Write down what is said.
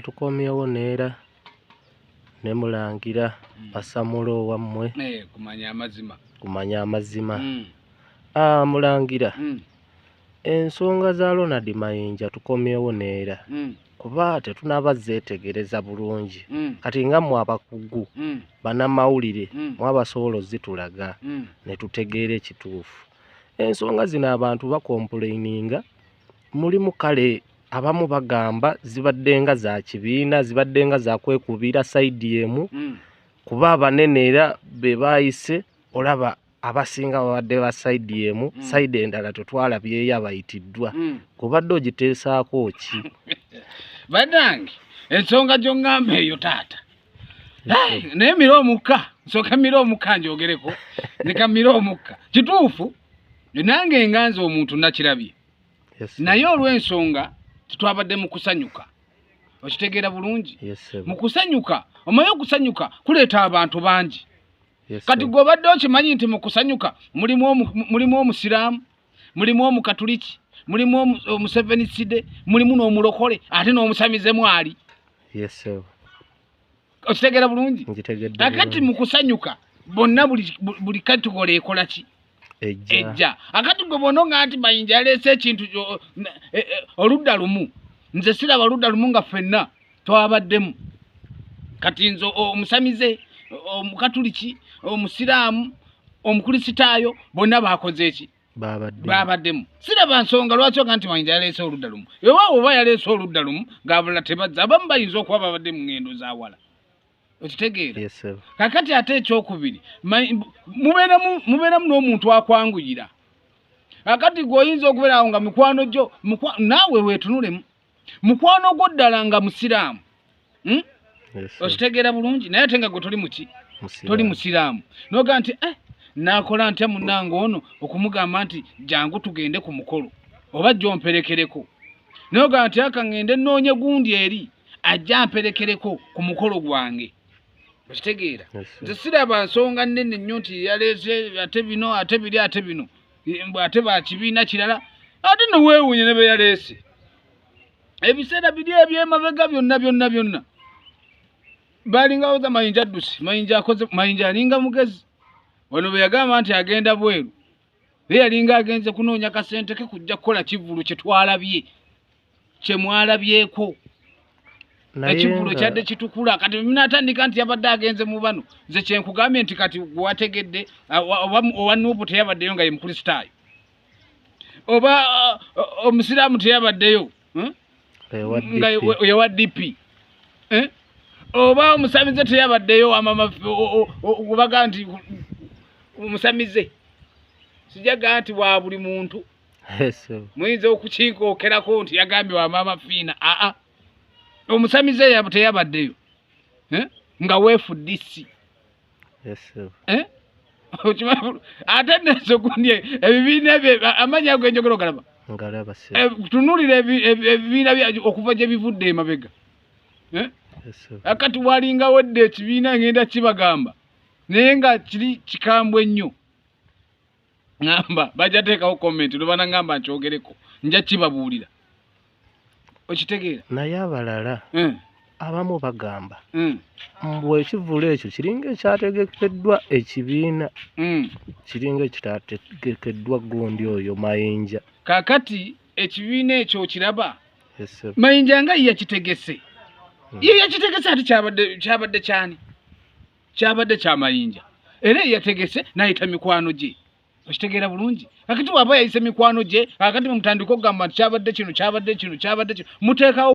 Tukomyewo neera ne mulangira basamulo wammwe kumanya amazima. Mulangira ensonga za Ronald Mayinja tukomyewo neera kuba tetunaba zetegereza bulungi kati nga mwe abakugu banamawulire mwabasobola zitulaga ne tutegeera ekituufu. Ensonga zino abantu bakomplaininga mulimu kale abamu bagamba zibaddenga za kibiina zibaddenga za kwekubira saidi emu kuba abanene era be bayise olaba abasinga babadde ba saidi emu saidi endala tetwalabyeyo abayitiddwa kubadde ogiteesaako ki? Badange ensonga gy'oŋŋamba eyo taata naye mira omukka nsooka mira omukka njogereko nika mira omukka kituufu nange enganza omuntu nakirabye naye olw'ensonga tetwabadde mu kusanyuka okitegeera bulungi mu kusanyuka omanyi okusanyuka kuleeta abantu bangi kati gw'obadde okimanyi nti mu kusanyuka mulimu omusiraamu mulimu omukatuliki mulimu omuseveniside mulimu n'omulokole ate n'omusamize mwali okitegeera bulungi akati mu kusanyuka bonna buli kategole ekola ki ejja akati gwe bononga nti Mayinja yaleese ekintu oludda lumu nze siraba oludda lumu nga ffenna twabaddemu kati nze omusamize omukatuliki omusiraamu omukristaayo bonna bakoze eki babaddemu siraba nsonga lwaki oga nti Mayinja yaleese oludda lumu ewaawo oba yaleese oludda lumu ng'abalala tebazza abamu bayinza okuba babadde mu ngendo zawala okitegeera kakati ate ekyokubiri mubeeramu n'omuntu akwanguyira akati gweoyinza okubeera awo nga mikwano gyo naawe weetunulemu mukwano gwo ddala nga musiraamu okitegeera bulungi naye ate nga gwe toli muki toli musiraamu noga nti naakola ntya munnange ono okumugamba nti jangu tugende ku mukolo oba gy'omperekereko noga nti akangende noonye gundi eri ajja mperekereko ku mukolo gwange okitegeera nze siraba nsonga nnene nnyo nti yaleese ate bino ate biri ate bino ate bakibiina kirala ate neweewuunye ne be yaleese ebiseera biri ebyemabega byonna balingawo za Mayinja addusi Mayinja alinga mugezi wano bwe yagamba nti agenda bweru ye yalinga agenze kunoonya kasente ke kujja kukola kivulu kye twalabye kye mwalabyeko ekivulu kyadde kitukula kati minatandika nti yabadde agenze mu bano nze kyenkugambye nti kati wategedde owa Nuupu teyabaddeyo nga ye mukristaayo oba omusiraamu teyabaddeyo nga yewa DP oba omusamize teyabaddeyo obaga nti omusamize sijaga nti wa buli muntu muyinza okukiikookerako nti yagambye wa maama fiina omusamize teyabaddeyo nga weefudisi ate nezo gundi ebibiina bye amanya ago enjogera ogalaba tunulira ebibiina okuva gye bivudde emabega akati walinga wedde ekibiina ngenda kibagamba naye nga kiri kikambwe nnyo ngamba bajja teekawo komenti lubana ngamba nkyogereko nja kibabuulira okitegeera naye abalala abamu bagamba mbwe ekivulu ekyo kiringa ekyategekeddwa ekibiina kiringa ekitategekeddwa gundi oyo Mayinja kakati ekibiina ekyo kiraba Mayinja nga yakitegese ye yakitegese ati kyabadde kyani kyabadde kya Mayinja era yategese nayita mikwano gye okitegeera bulungi akati waba yayise mikwano gye akati mutandika okugamba nti kyabadde kino muteekawo